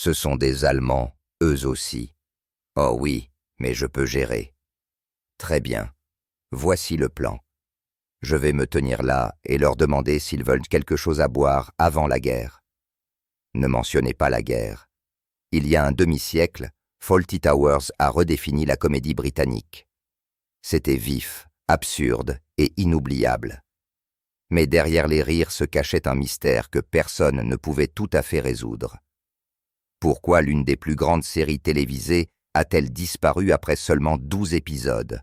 Ce sont des Allemands, eux aussi. Oh oui, mais je peux gérer. Très bien. Voici le plan. Je vais me tenir là et leur demander s'ils veulent quelque chose à boire avant la guerre. Ne mentionnez pas la guerre. Il y a un demi-siècle, Fawlty Towers a redéfini la comédie britannique. C'était vif, absurde et inoubliable. Mais derrière les rires se cachait un mystère que personne ne pouvait tout à fait résoudre. Pourquoi l'une des plus grandes séries télévisées a-t-elle disparu après seulement 12 épisodes?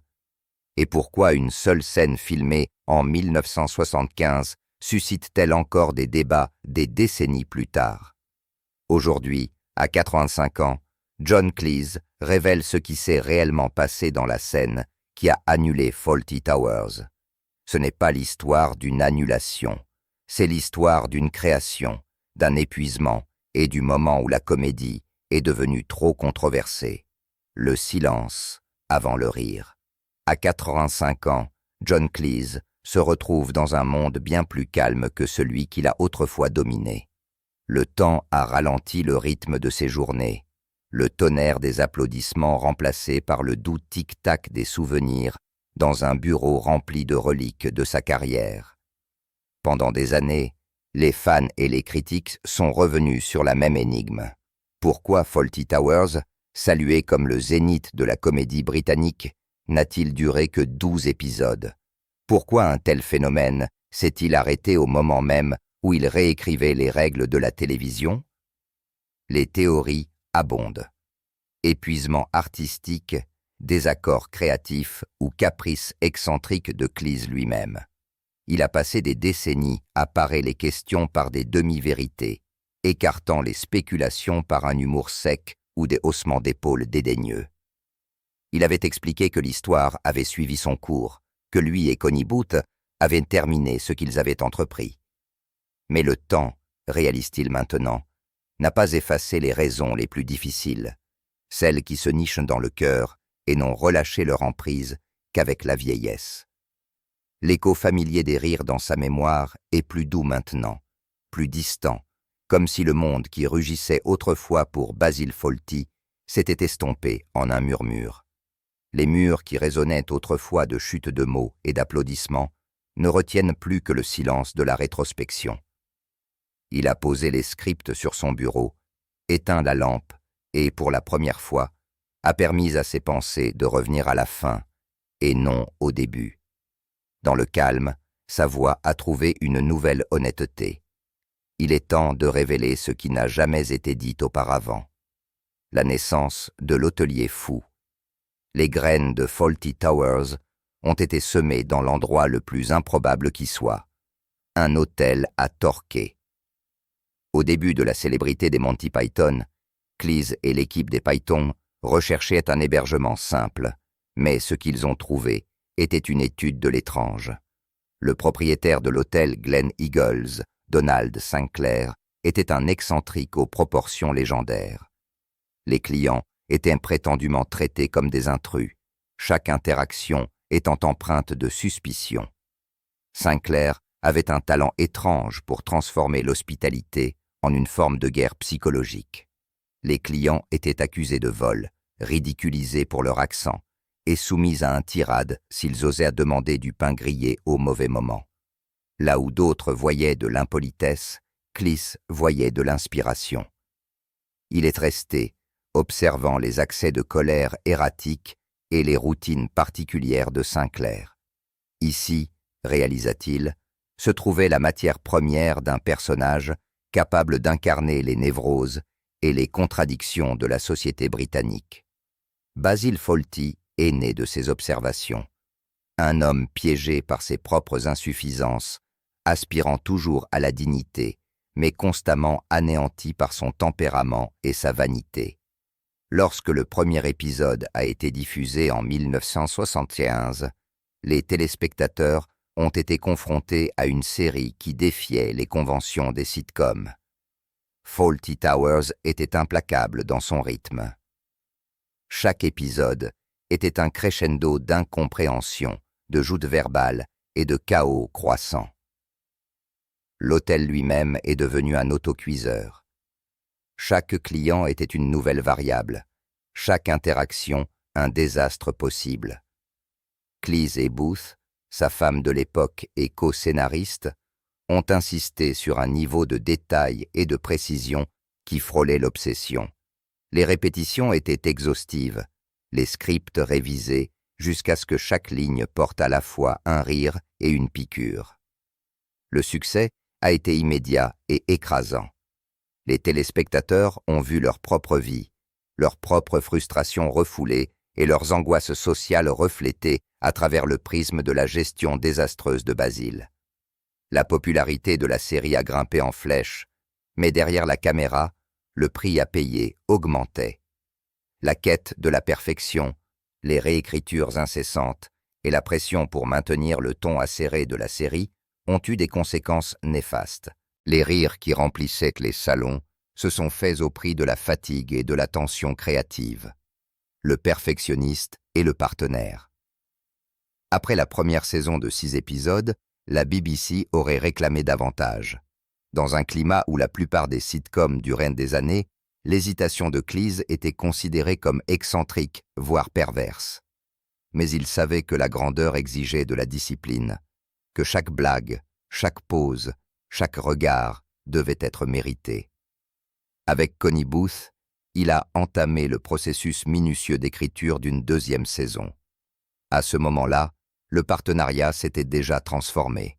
Et pourquoi une seule scène filmée en 1975 suscite-t-elle encore des débats des décennies plus tard? Aujourd'hui, à 85 ans, John Cleese révèle ce qui s'est réellement passé dans la scène qui a annulé Fawlty Towers. Ce n'est pas l'histoire d'une annulation, c'est l'histoire d'une création, d'un épuisement et du moment où la comédie est devenue trop controversée. Le silence avant le rire. À 85 ans, John Cleese se retrouve dans un monde bien plus calme que celui qu'il a autrefois dominé. Le temps a ralenti le rythme de ses journées, le tonnerre des applaudissements remplacé par le doux tic-tac des souvenirs dans un bureau rempli de reliques de sa carrière. Pendant des années, les fans et les critiques sont revenus sur la même énigme. Pourquoi Fawlty Towers, salué comme le zénith de la comédie britannique, n'a-t-il duré que 12 épisodes? Pourquoi un tel phénomène s'est-il arrêté au moment même où il réécrivait les règles de la télévision? Les théories abondent. Épuisement artistique, désaccord créatif ou caprice excentrique de Cleese lui-même. Il a passé des décennies à parer les questions par des demi-vérités, écartant les spéculations par un humour sec ou des haussements d'épaules dédaigneux. Il avait expliqué que l'histoire avait suivi son cours, que lui et Connie Booth avaient terminé ce qu'ils avaient entrepris. Mais le temps, réalise-t-il maintenant, n'a pas effacé les raisons les plus difficiles, celles qui se nichent dans le cœur et n'ont relâché leur emprise qu'avec la vieillesse. L'écho familier des rires dans sa mémoire est plus doux maintenant, plus distant, comme si le monde qui rugissait autrefois pour Basil Fawlty s'était estompé en un murmure. Les murs qui résonnaient autrefois de chutes de mots et d'applaudissements ne retiennent plus que le silence de la rétrospection. Il a posé les scripts sur son bureau, éteint la lampe et, pour la première fois, a permis à ses pensées de revenir à la fin et non au début. Dans le calme, sa voix a trouvé une nouvelle honnêteté. Il est temps de révéler ce qui n'a jamais été dit auparavant. La naissance de l'hôtelier fou. Les graines de Fawlty Towers ont été semées dans l'endroit le plus improbable qui soit, un hôtel à Torquay. Au début de la célébrité des Monty Python, Cleese et l'équipe des Python recherchaient un hébergement simple, mais ce qu'ils ont trouvé était une étude de l'étrange. Le propriétaire de l'hôtel Glen Eagles, Donald Sinclair, était un excentrique aux proportions légendaires. Les clients étaient prétendument traités comme des intrus, chaque interaction étant empreinte de suspicion. Sinclair avait un talent étrange pour transformer l'hospitalité en une forme de guerre psychologique. Les clients étaient accusés de vol, ridiculisés pour leur accent, et soumis à un tirade s'ils osaient demander du pain grillé au mauvais moment. Là où d'autres voyaient de l'impolitesse, Cleese voyait de l'inspiration. Il est resté, observant les accès de colère erratiques et les routines particulières de Sinclair. Ici, réalisa-t-il, se trouvait la matière première d'un personnage capable d'incarner les névroses et les contradictions de la société britannique. Basil Fawlty est né de ces observations. Un homme piégé par ses propres insuffisances, aspirant toujours à la dignité, mais constamment anéanti par son tempérament et sa vanité. Lorsque le premier épisode a été diffusé en 1971, les téléspectateurs ont été confrontés à une série qui défiait les conventions des sitcoms. Fawlty Towers était implacable dans son rythme. Chaque épisode était un crescendo d'incompréhension, de joutes verbales et de chaos croissant. L'hôtel lui-même est devenu un autocuiseur. Chaque client était une nouvelle variable, chaque interaction un désastre possible. Cleese et Booth, sa femme de l'époque et co-scénariste, ont insisté sur un niveau de détail et de précision qui frôlait l'obsession. Les répétitions étaient exhaustives, les scripts révisés jusqu'à ce que chaque ligne porte à la fois un rire et une piqûre. Le succès a été immédiat et écrasant. Les téléspectateurs ont vu leur propre vie, leurs propres frustrations refoulées et leurs angoisses sociales reflétées à travers le prisme de la gestion désastreuse de Basile. La popularité de la série a grimpé en flèche, mais derrière la caméra, le prix à payer augmentait. La quête de la perfection, les réécritures incessantes et la pression pour maintenir le ton acéré de la série ont eu des conséquences néfastes. Les rires qui remplissaient les salons se sont faits au prix de la fatigue et de la tension créative. Le perfectionniste et le partenaire. Après la première saison de 6 épisodes, la BBC aurait réclamé davantage. Dans un climat où la plupart des sitcoms duraient des années, l'hésitation de Cleese était considérée comme excentrique, voire perverse. Mais il savait que la grandeur exigeait de la discipline, que chaque blague, chaque pause, chaque regard devait être mérité. Avec Connie Booth, il a entamé le processus minutieux d'écriture d'une 2e saison. À ce moment-là, le partenariat s'était déjà transformé.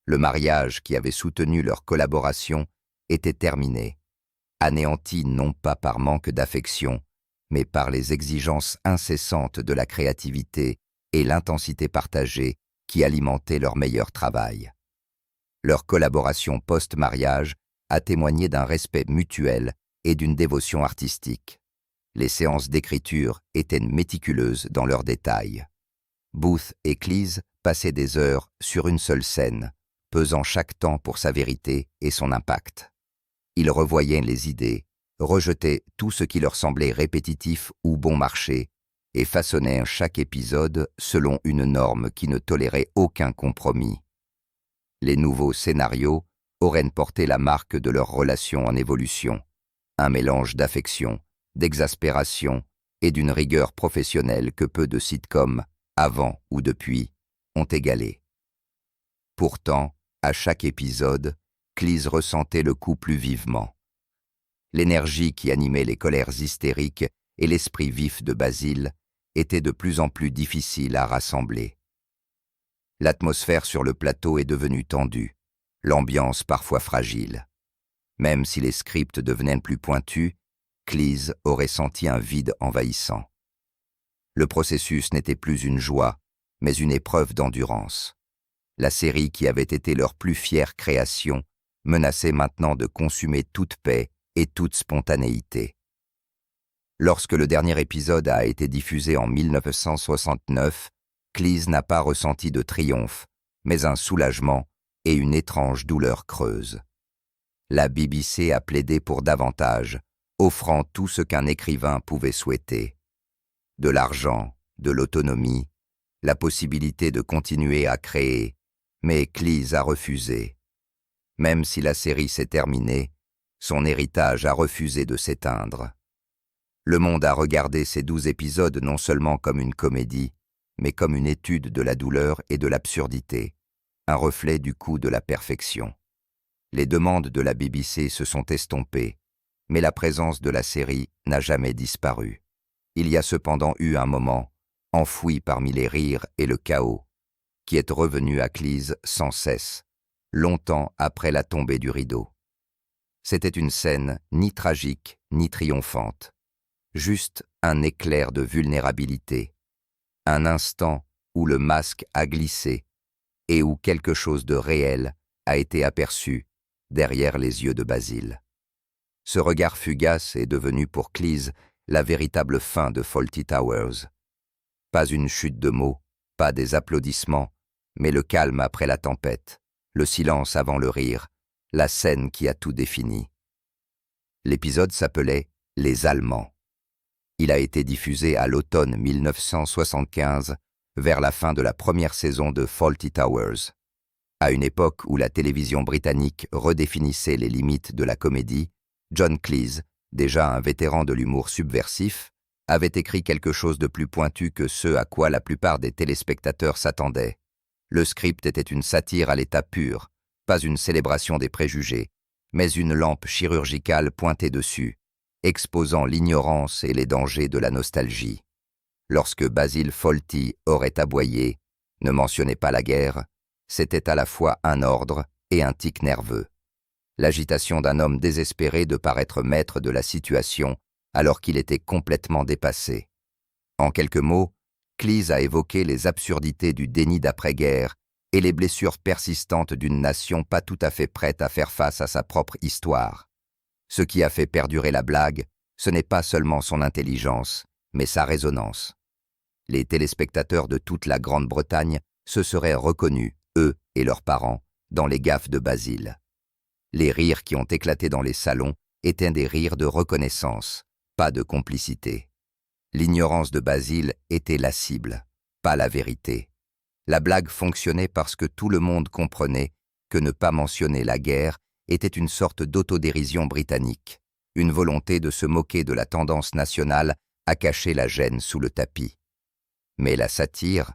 Le mariage qui avait soutenu leur collaboration était terminé, anéanti non pas par manque d'affection, mais par les exigences incessantes de la créativité et l'intensité partagée qui alimentaient leur meilleur travail. Leur collaboration post-mariage a témoigné d'un respect mutuel et d'une dévotion artistique. Les séances d'écriture étaient méticuleuses dans leurs détails. Booth et Cleese passaient des heures sur une seule scène, pesant chaque temps pour sa vérité et son impact. Ils revoyaient les idées, rejetaient tout ce qui leur semblait répétitif ou bon marché, et façonnaient chaque épisode selon une norme qui ne tolérait aucun compromis. Les nouveaux scénarios auraient porté la marque de leur relation en évolution, un mélange d'affection, d'exaspération et d'une rigueur professionnelle que peu de sitcoms, avant ou depuis, ont égalé. Pourtant, à chaque épisode, Cleese ressentait le coup plus vivement. L'énergie qui animait les colères hystériques et l'esprit vif de Basile était de plus en plus difficile à rassembler. L'atmosphère sur le plateau est devenue tendue, l'ambiance parfois fragile. Même si les scripts devenaient plus pointus, Cleese aurait senti un vide envahissant. Le processus n'était plus une joie, mais une épreuve d'endurance. La série qui avait été leur plus fière création menaçait maintenant de consumer toute paix et toute spontanéité. Lorsque le dernier épisode a été diffusé en 1969, Cleese n'a pas ressenti de triomphe, mais un soulagement et une étrange douleur creuse. La BBC a plaidé pour davantage, offrant tout ce qu'un écrivain pouvait souhaiter. De l'argent, de l'autonomie, la possibilité de continuer à créer, mais Cleese a refusé. Même si la série s'est terminée, son héritage a refusé de s'éteindre. Le monde a regardé ces 12 épisodes non seulement comme une comédie, mais comme une étude de la douleur et de l'absurdité, un reflet du coût de la perfection. Les demandes de la BBC se sont estompées, mais la présence de la série n'a jamais disparu. Il y a cependant eu un moment, enfoui parmi les rires et le chaos, qui est revenu à Cleese sans cesse, longtemps après la tombée du rideau. C'était une scène ni tragique ni triomphante, juste un éclair de vulnérabilité, un instant où le masque a glissé et où quelque chose de réel a été aperçu derrière les yeux de Basile. Ce regard fugace est devenu pour Cleese la véritable fin de Fawlty Towers. Pas une chute de mots, pas des applaudissements, mais le calme après la tempête, le silence avant le rire, la scène qui a tout défini. L'épisode s'appelait « Les Allemands ». Il a été diffusé à l'automne 1975, vers la fin de la première saison de Fawlty Towers. À une époque où la télévision britannique redéfinissait les limites de la comédie, John Cleese, déjà un vétéran de l'humour subversif, avait écrit quelque chose de plus pointu que ce à quoi la plupart des téléspectateurs s'attendaient. Le script était une satire à l'état pur, pas une célébration des préjugés, mais une lampe chirurgicale pointée dessus, exposant l'ignorance et les dangers de la nostalgie. Lorsque Basil Fawlty aurait aboyé « Ne mentionnez pas la guerre », c'était à la fois un ordre et un tic nerveux. L'agitation d'un homme désespéré de paraître maître de la situation alors qu'il était complètement dépassé. En quelques mots, Cleese a évoqué les absurdités du déni d'après-guerre et les blessures persistantes d'une nation pas tout à fait prête à faire face à sa propre histoire. Ce qui a fait perdurer la blague, ce n'est pas seulement son intelligence, mais sa résonance. Les téléspectateurs de toute la Grande-Bretagne se seraient reconnus, eux et leurs parents, dans les gaffes de Basil. Les rires qui ont éclaté dans les salons étaient des rires de reconnaissance, pas de complicité. L'ignorance de Basil était la cible, pas la vérité. La blague fonctionnait parce que tout le monde comprenait que ne pas mentionner la guerre était une sorte d'autodérision britannique, une volonté de se moquer de la tendance nationale à cacher la gêne sous le tapis. Mais la satire,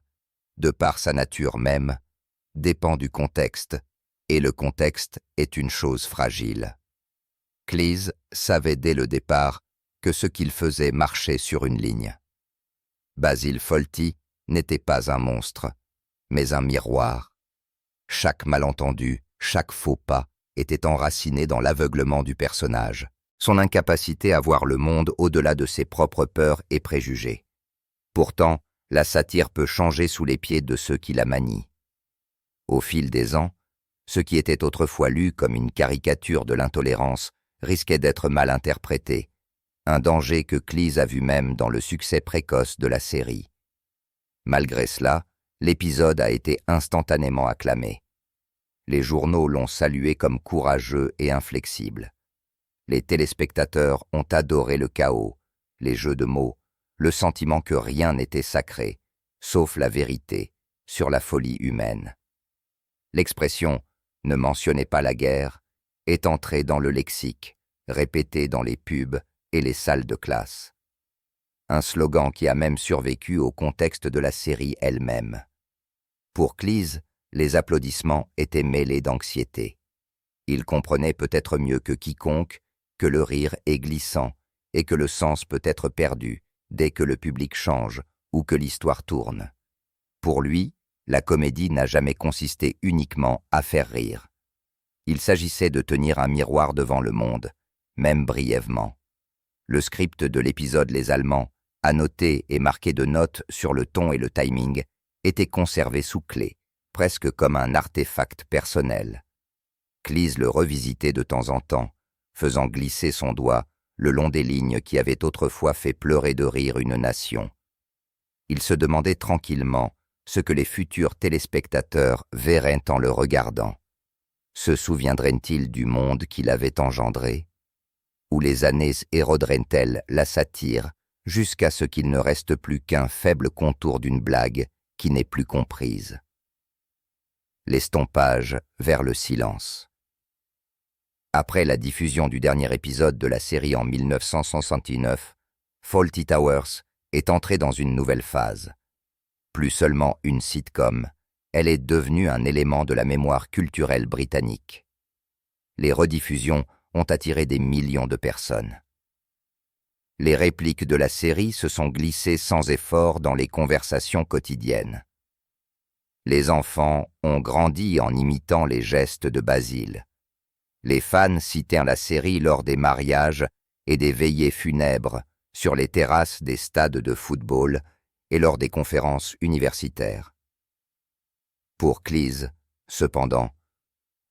de par sa nature même, dépend du contexte, et le contexte est une chose fragile. Cleese savait dès le départ que ce qu'il faisait marchait sur une ligne. Basil Fawlty n'était pas un monstre, mais un miroir. Chaque malentendu, chaque faux pas était enraciné dans l'aveuglement du personnage, son incapacité à voir le monde au-delà de ses propres peurs et préjugés. Pourtant, la satire peut changer sous les pieds de ceux qui la manient. Au fil des ans, ce qui était autrefois lu comme une caricature de l'intolérance risquait d'être mal interprété, un danger que Cleese a vu même dans le succès précoce de la série. Malgré cela, l'épisode a été instantanément acclamé. Les journaux l'ont salué comme courageux et inflexible. Les téléspectateurs ont adoré le chaos, les jeux de mots, le sentiment que rien n'était sacré, sauf la vérité, sur la folie humaine. L'expression « ne mentionnez pas la guerre » est entrée dans le lexique, répétée dans les pubs et les salles de classe. Un slogan qui a même survécu au contexte de la série elle-même. Pour Cleese, les applaudissements étaient mêlés d'anxiété. Il comprenait peut-être mieux que quiconque que le rire est glissant et que le sens peut être perdu dès que le public change ou que l'histoire tourne. Pour lui, la comédie n'a jamais consisté uniquement à faire rire. Il s'agissait de tenir un miroir devant le monde, même brièvement. Le script de l'épisode Les Allemands, annoté et marqué de notes sur le ton et le timing, était conservé sous clé, presque comme un artefact personnel. Cleese le revisitait de temps en temps, faisant glisser son doigt le long des lignes qui avaient autrefois fait pleurer de rire une nation. Il se demandait tranquillement ce que les futurs téléspectateurs verraient en le regardant. Se souviendraient-ils du monde qu'il avait engendré? Ou les années éroderaient-elles la satire jusqu'à ce qu'il ne reste plus qu'un faible contour d'une blague qui n'est plus comprise? L'estompage vers le silence. Après la diffusion du dernier épisode de la série en 1969, Fawlty Towers est entrée dans une nouvelle phase. Plus seulement une sitcom, elle est devenue un élément de la mémoire culturelle britannique. Les rediffusions ont attiré des millions de personnes. Les répliques de la série se sont glissées sans effort dans les conversations quotidiennes. Les enfants ont grandi en imitant les gestes de Basil. Les fans citèrent la série lors des mariages et des veillées funèbres, sur les terrasses des stades de football et lors des conférences universitaires. Pour Cleese, cependant,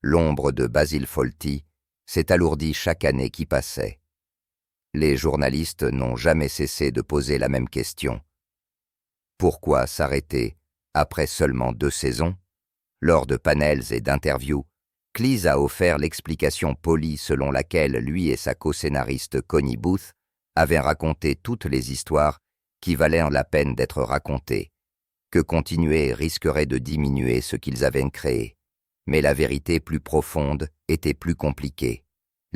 l'ombre de Basil Fawlty s'est alourdie chaque année qui passait. Les journalistes n'ont jamais cessé de poser la même question. Pourquoi s'arrêter après seulement 2 saisons? Lors de panels et d'interviews, Cleese a offert l'explication polie selon laquelle lui et sa co-scénariste Connie Booth avaient raconté toutes les histoires qui valaient la peine d'être racontées, que continuer risquerait de diminuer ce qu'ils avaient créé. Mais la vérité plus profonde était plus compliquée.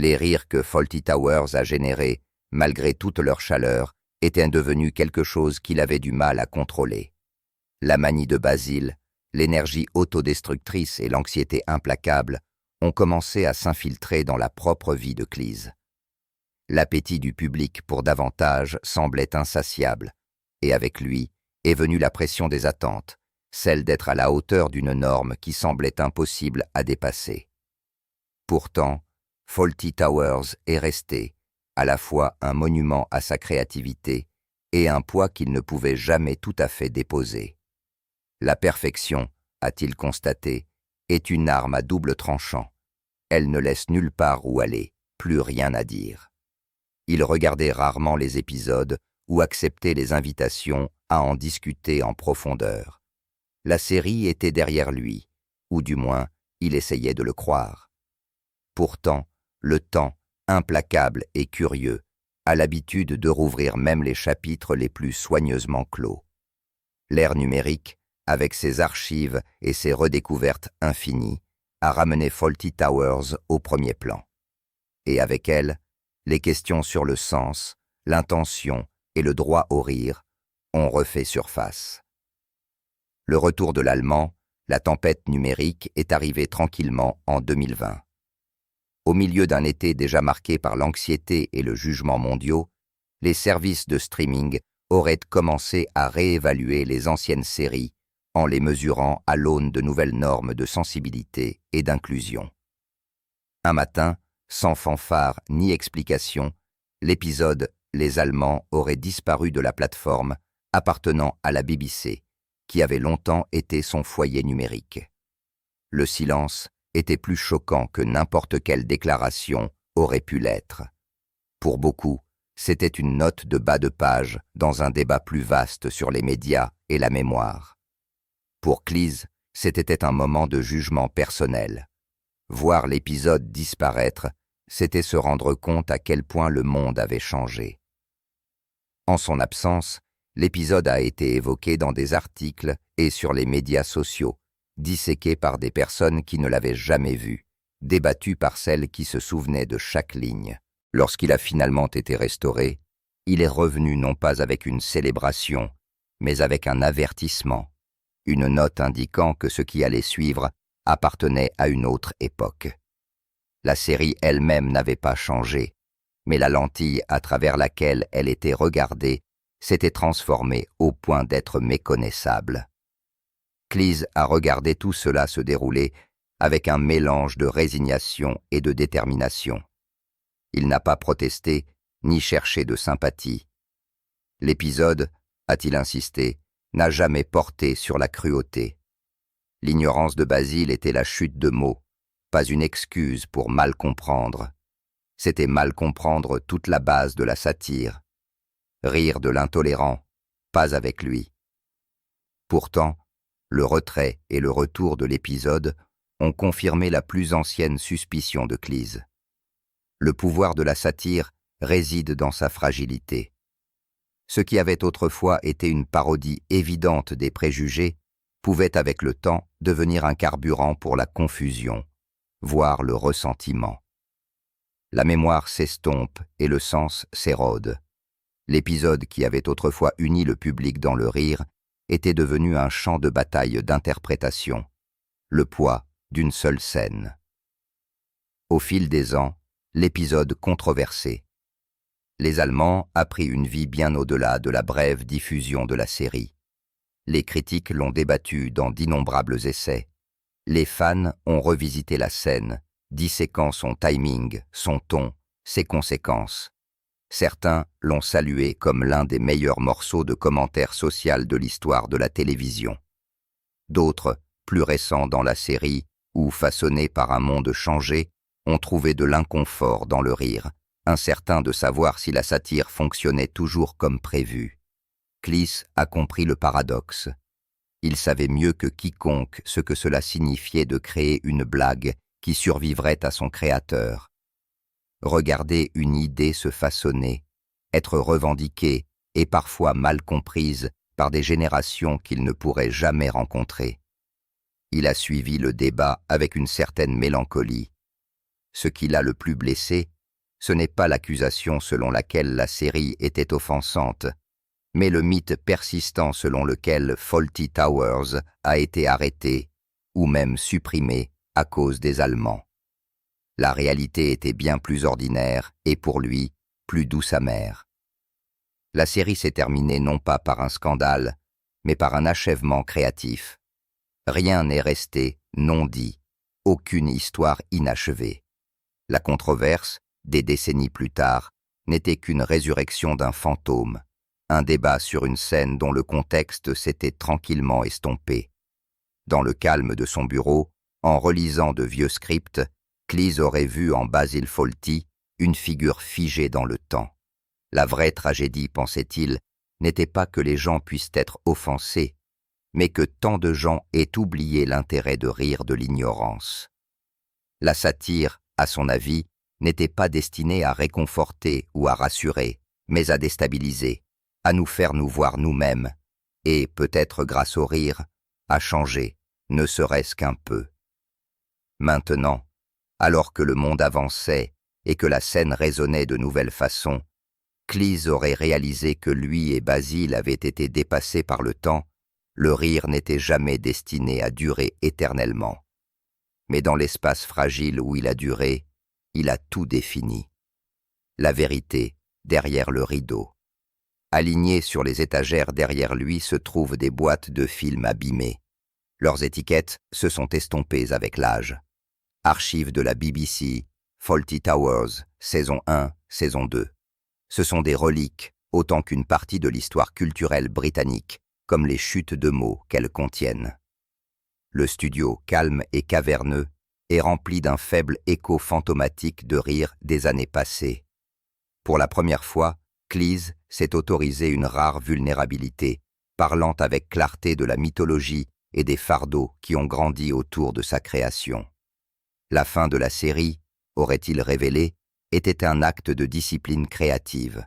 Les rires que Fawlty Towers a générés, malgré toute leur chaleur, étaient devenus quelque chose qu'il avait du mal à contrôler. La manie de Basil, l'énergie autodestructrice et l'anxiété implacable ont commencé à s'infiltrer dans la propre vie de Cleese. L'appétit du public pour davantage semblait insatiable, et avec lui est venue la pression des attentes, celle d'être à la hauteur d'une norme qui semblait impossible à dépasser. Pourtant, Fawlty Towers est resté, à la fois un monument à sa créativité et un poids qu'il ne pouvait jamais tout à fait déposer. La perfection, a-t-il constaté, est une arme à double tranchant. Elle ne laisse nulle part où aller, plus rien à dire. Il regardait rarement les épisodes ou acceptait les invitations à en discuter en profondeur. La série était derrière lui, ou du moins, il essayait de le croire. Pourtant, le temps, implacable et curieux, a l'habitude de rouvrir même les chapitres les plus soigneusement clos. L'ère numérique, avec ses archives et ses redécouvertes infinies, a ramené Fawlty Towers au premier plan. Et avec elle, les questions sur le sens, l'intention et le droit au rire ont refait surface. Le retour de l'allemand, la tempête numérique, est arrivé tranquillement en 2020. Au milieu d'un été déjà marqué par l'anxiété et le jugement mondiaux, les services de streaming auraient commencé à réévaluer les anciennes séries en les mesurant à l'aune de nouvelles normes de sensibilité et d'inclusion. Un matin, sans fanfare ni explication, l'épisode « Les Allemands » aurait disparu de la plateforme appartenant à la BBC, qui avait longtemps été son foyer numérique. Le silence était plus choquant que n'importe quelle déclaration aurait pu l'être. Pour beaucoup, c'était une note de bas de page dans un débat plus vaste sur les médias et la mémoire. Pour Cleese, c'était un moment de jugement personnel. Voir l'épisode disparaître, c'était se rendre compte à quel point le monde avait changé. En son absence, l'épisode a été évoqué dans des articles et sur les médias sociaux, disséqué par des personnes qui ne l'avaient jamais vu, débattu par celles qui se souvenaient de chaque ligne. Lorsqu'il a finalement été restauré, il est revenu non pas avec une célébration, mais avec un avertissement, une note indiquant que ce qui allait suivre appartenait à une autre époque. La série elle-même n'avait pas changé, mais la lentille à travers laquelle elle était regardée s'était transformée au point d'être méconnaissable. Cleese a regardé tout cela se dérouler avec un mélange de résignation et de détermination. Il n'a pas protesté ni cherché de sympathie. L'épisode, a-t-il insisté, n'a jamais porté sur la cruauté. L'ignorance de Basil était la chute de mots, pas une excuse pour mal comprendre. C'était mal comprendre toute la base de la satire. Rire de l'intolérant, pas avec lui. Pourtant, le retrait et le retour de l'épisode ont confirmé la plus ancienne suspicion de Cleese. Le pouvoir de la satire réside dans sa fragilité. Ce qui avait autrefois été une parodie évidente des préjugés pouvait avec le temps devenir un carburant pour la confusion, voire le ressentiment. La mémoire s'estompe et le sens s'érode. L'épisode qui avait autrefois uni le public dans le rire était devenu un champ de bataille d'interprétation, le poids d'une seule scène. Au fil des ans, l'épisode controversé. Les Allemands a pris une vie bien au-delà de la brève diffusion de la série. Les critiques l'ont débattu dans d'innombrables essais. Les fans ont revisité la scène, disséquant son timing, son ton, ses conséquences. Certains l'ont salué comme l'un des meilleurs morceaux de commentaire social de l'histoire de la télévision. D'autres, plus récents dans la série ou façonnés par un monde changé, ont trouvé de l'inconfort dans le rire, incertains de savoir si la satire fonctionnait toujours comme prévu. Cleese a compris le paradoxe. Il savait mieux que quiconque ce que cela signifiait de créer une blague qui survivrait à son créateur. Regarder une idée se façonner, être revendiquée et parfois mal comprise par des générations qu'il ne pourrait jamais rencontrer. Il a suivi le débat avec une certaine mélancolie. Ce qui l'a le plus blessé, Ce n'est pas l'accusation selon laquelle la série était offensante, mais le mythe persistant selon lequel Fawlty Towers a été arrêté, ou même supprimé, à cause des Allemands. La réalité était bien plus ordinaire et pour lui, plus douce amère. La série s'est terminée non pas par un scandale, mais par un achèvement créatif. Rien n'est resté non dit, aucune histoire inachevée. La controverse, des décennies plus tard, n'était qu'une résurrection d'un fantôme, un débat sur une scène dont le contexte s'était tranquillement estompé. Dans le calme de son bureau, en relisant de vieux scripts, Cleese aurait vu en Basil Fawlty une figure figée dans le temps. La vraie tragédie, pensait-il, n'était pas que les gens puissent être offensés, mais que tant de gens aient oublié l'intérêt de rire de l'ignorance. La satire, à son avis, n'était pas destinée à réconforter ou à rassurer, mais à déstabiliser, à nous faire nous voir nous-mêmes, et, peut-être grâce au rire, à changer, ne serait-ce qu'un peu. Maintenant, alors que le monde avançait et que la scène résonnait de nouvelles façons, Cleese aurait réalisé que lui et Basil avaient été dépassés par le temps, le rire n'était jamais destiné à durer éternellement. Mais dans l'espace fragile où il a duré, il a tout défini. La vérité, derrière le rideau. Alignées sur les étagères derrière lui se trouvent des boîtes de films abîmées. Leurs étiquettes se sont estompées avec l'âge. Archives de la BBC, Fawlty Towers, saison 1, saison 2. Ce sont des reliques, autant qu'une partie de l'histoire culturelle britannique, comme les chutes de mots qu'elles contiennent. Le studio, calme et caverneux, est rempli d'un faible écho fantomatique de rire des années passées. Pour la première fois, Cleese s'est autorisé une rare vulnérabilité, parlant avec clarté de la mythologie et des fardeaux qui ont grandi autour de sa création. La fin de la série, aurait-il révélé, était un acte de discipline créative.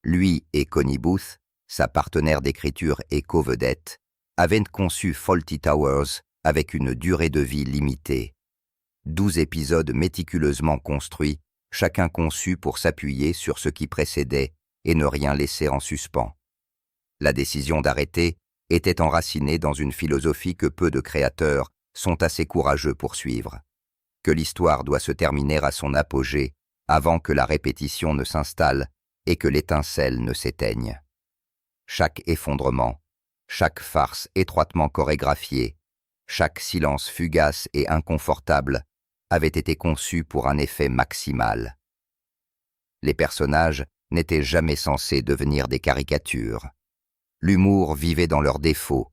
Lui et Connie Booth, sa partenaire d'écriture et co-vedette, avaient conçu Fawlty Towers avec une durée de vie limitée. 12 épisodes méticuleusement construits, chacun conçu pour s'appuyer sur ce qui précédait et ne rien laisser en suspens. La décision d'arrêter était enracinée dans une philosophie que peu de créateurs sont assez courageux pour suivre, que l'histoire doit se terminer à son apogée avant que la répétition ne s'installe et que l'étincelle ne s'éteigne. Chaque effondrement, chaque farce étroitement chorégraphiée, chaque silence fugace et inconfortable avait été conçu pour un effet maximal. Les personnages n'étaient jamais censés devenir des caricatures. L'humour vivait dans leurs défauts,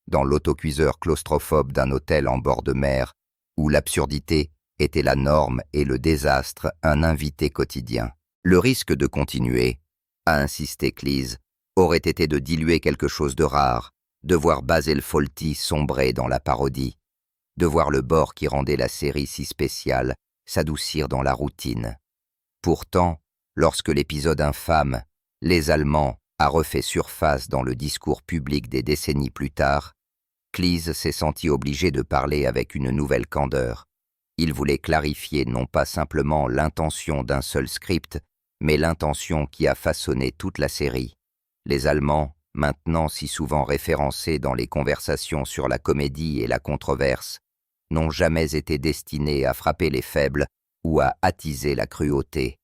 dans l'autocuiseur claustrophobe d'un hôtel en bord de mer, où l'absurdité était la norme et le désastre un invité quotidien. Le risque de continuer, a insisté Cleese, aurait été de diluer quelque chose de rare, de voir Basil Fawlty sombrer dans la parodie, de voir le bord qui rendait la série si spéciale s'adoucir dans la routine. Pourtant, lorsque l'épisode infâme, Les Allemands, a refait surface dans le discours public des décennies plus tard, Cleese s'est senti obligé de parler avec une nouvelle candeur. Il voulait clarifier non pas simplement l'intention d'un seul script, mais l'intention qui a façonné toute la série. Les Allemands, maintenant si souvent référencés dans les conversations sur la comédie et la controverse, n'ont jamais été destinés à frapper les faibles ou à attiser la cruauté.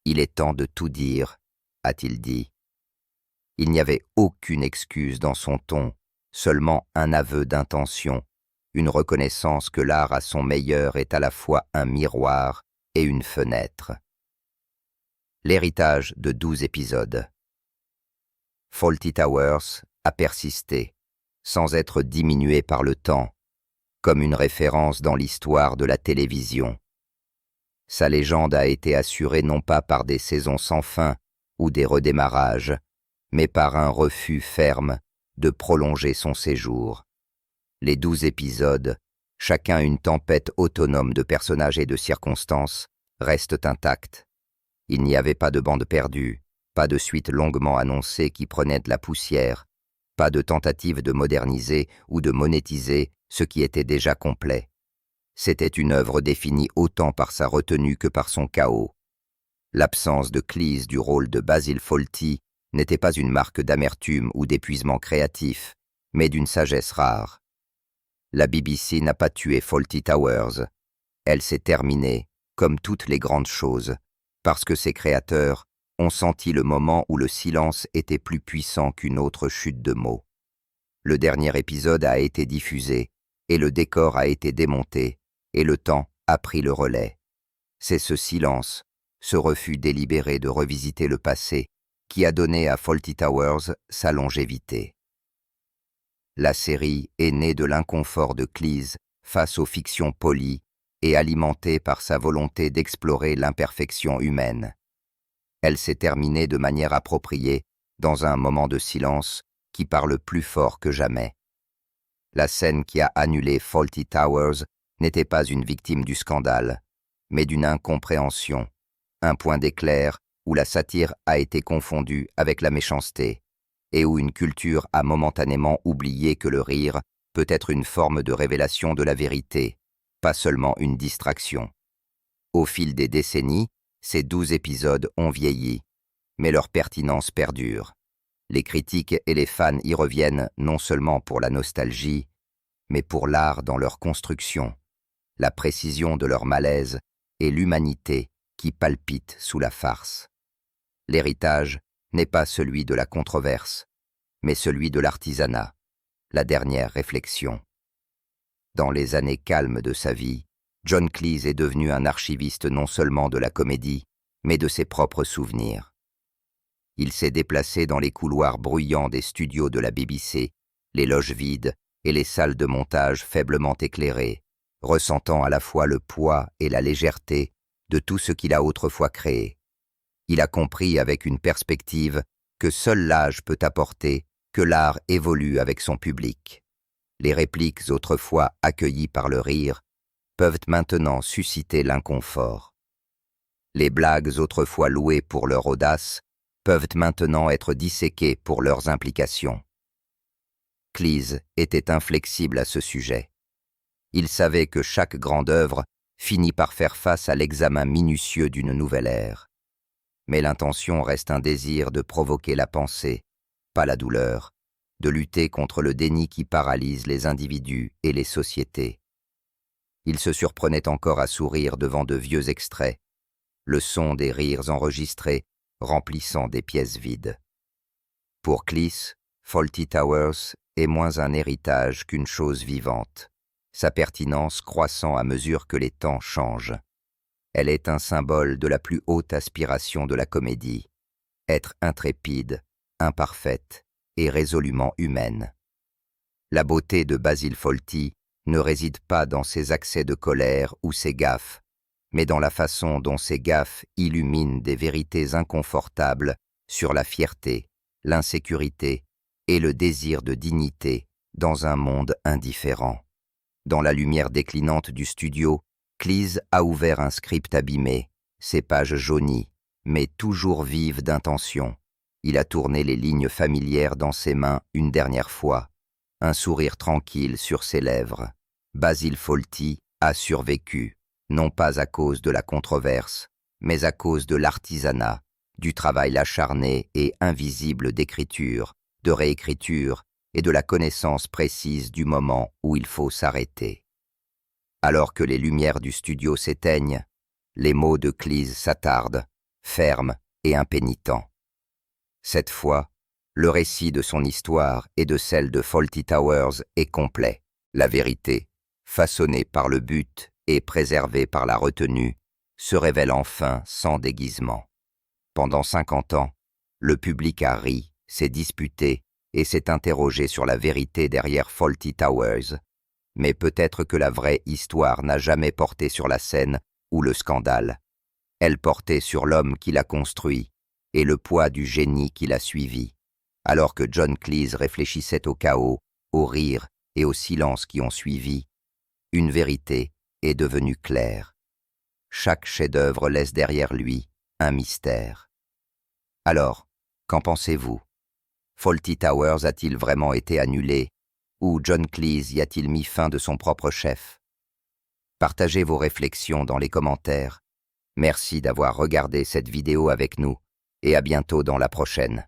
Il est temps de tout dire, a-t-il dit. Il n'y avait aucune excuse dans son ton, seulement un aveu d'intention, une reconnaissance que l'art à son meilleur est à la fois un miroir et une fenêtre. L'héritage de 12 épisodes. Fawlty Towers a persisté, sans être diminué par le temps, comme une référence dans l'histoire de la télévision. Sa légende a été assurée non pas par des saisons sans fin ou des redémarrages, mais par un refus ferme de prolonger son séjour. Les 12 épisodes, chacun une tempête autonome de personnages et de circonstances, restent intacts. Il n'y avait pas de bande perdue, pas de suite longuement annoncée qui prenait de la poussière, pas de tentative de moderniser ou de monétiser ce qui était déjà complet. C'était une œuvre définie autant par sa retenue que par son chaos. L'absence de Cleese du rôle de Basil Fawlty n'était pas une marque d'amertume ou d'épuisement créatif, mais d'une sagesse rare. La BBC n'a pas tué Fawlty Towers. Elle s'est terminée, comme toutes les grandes choses, parce que ses créateurs ont senti le moment où le silence était plus puissant qu'une autre chute de mots. Le dernier épisode a été diffusé, et le décor a été démonté, et le temps a pris le relais. C'est ce silence, ce refus délibéré de revisiter le passé, qui a donné à Fawlty Towers sa longévité. La série est née de l'inconfort de Cleese face aux fictions polies et alimentée par sa volonté d'explorer l'imperfection humaine. Elle s'est terminée de manière appropriée, dans un moment de silence qui parle plus fort que jamais. La scène qui a annulé Fawlty Towers n'était pas une victime du scandale, mais d'une incompréhension, un point d'éclair où la satire a été confondue avec la méchanceté, et où une culture a momentanément oublié que le rire peut être une forme de révélation de la vérité, pas seulement une distraction. Au fil des décennies, ces 12 épisodes ont vieilli, mais leur pertinence perdure. Les critiques et les fans y reviennent non seulement pour la nostalgie, mais pour l'art dans leur construction, la précision de leur malaise et l'humanité qui palpite sous la farce. L'héritage n'est pas celui de la controverse, mais celui de l'artisanat, la dernière réflexion. Dans les années calmes de sa vie, John Cleese est devenu un archiviste non seulement de la comédie, mais de ses propres souvenirs. Il s'est déplacé dans les couloirs bruyants des studios de la BBC, les loges vides et les salles de montage faiblement éclairées, ressentant à la fois le poids et la légèreté de tout ce qu'il a autrefois créé. Il a compris avec une perspective que seul l'âge peut apporter, que l'art évolue avec son public. Les répliques autrefois accueillies par le rire peuvent maintenant susciter l'inconfort. Les blagues autrefois louées pour leur audace peuvent maintenant être disséquées pour leurs implications. Cleese était inflexible à ce sujet. Il savait que chaque grande œuvre finit par faire face à l'examen minutieux d'une nouvelle ère. Mais l'intention reste un désir de provoquer la pensée, pas la douleur, de lutter contre le déni qui paralyse les individus et les sociétés. Il se surprenait encore à sourire devant de vieux extraits, le son des rires enregistrés remplissant des pièces vides. Pour Cleese, Fawlty Towers est moins un héritage qu'une chose vivante, sa pertinence croissant à mesure que les temps changent. Elle est un symbole de la plus haute aspiration de la comédie, être intrépide, imparfaite et résolument humaine. La beauté de Basil Fawlty ne réside pas dans ses accès de colère ou ses gaffes, mais dans la façon dont ces gaffes illuminent des vérités inconfortables sur la fierté, l'insécurité et le désir de dignité dans un monde indifférent. Dans la lumière déclinante du studio, Cleese a ouvert un script abîmé, ses pages jaunies, mais toujours vives d'intention. Il a tourné les lignes familières dans ses mains une dernière fois, un sourire tranquille sur ses lèvres. Basil Fawlty a survécu, non pas à cause de la controverse, mais à cause de l'artisanat, du travail acharné et invisible d'écriture, de réécriture et de la connaissance précise du moment où il faut s'arrêter. Alors que les lumières du studio s'éteignent, les mots de Cleese s'attardent, fermes et impénitents. Cette fois, le récit de son histoire et de celle de Fawlty Towers est complet. La vérité, façonnée par le but et préservée par la retenue, se révèle enfin sans déguisement. Pendant 50 ans, le public a ri, s'est disputé et s'est interrogé sur la vérité derrière Fawlty Towers, mais peut-être que la vraie histoire n'a jamais porté sur la scène ou le scandale. Elle portait sur l'homme qui l'a construit et le poids du génie qui l'a suivi, alors que John Cleese réfléchissait au chaos, au rire et au silence qui ont suivi. Une vérité est devenue claire. Chaque chef-d'œuvre laisse derrière lui un mystère. Alors, qu'en pensez-vous? Fawlty Towers a-t-il vraiment été annulé, ou John Cleese y a-t-il mis fin de son propre chef? Partagez vos réflexions dans les commentaires. Merci d'avoir regardé cette vidéo avec nous et à bientôt dans la prochaine.